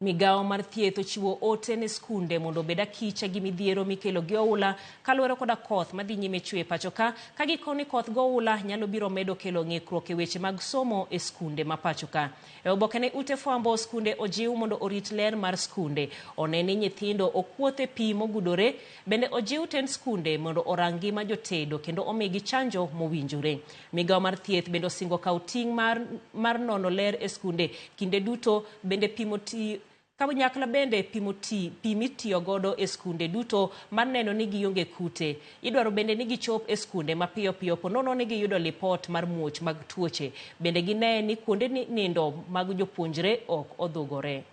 Migao mar thieth ochiwo ote ne skunde mondo obed akicha gi midhiero mikelo gi oula kaluwore koda koth madhi nyime chwe pacho ka gikoni koth goula nyalo biro medo kelo ng'ikruok e weche mag somo e skunde ma pacho ka. E oboke ne ute fwambo, skunde ojiw mondo orit ler mar skunde, one ni nyithindo okuothe pi mogudore, bende ojiw tend skunde mondo orang ngima jotedo kendo omigi chanjo mowinjore. Migao mar thieth bende osingo kawo ting' mar nono ler e skunde kinde duto, bende kanyakla bende pi mitiyo godo e skunde duto mar neno ni gionge kute. Idwaro bende ni gichop e skunde mapiyo piyo ponono ni giyudo lipot mar muoch mag tuoche. Bende gine ni kuonde nindo mag jopuonjre ok odhugore.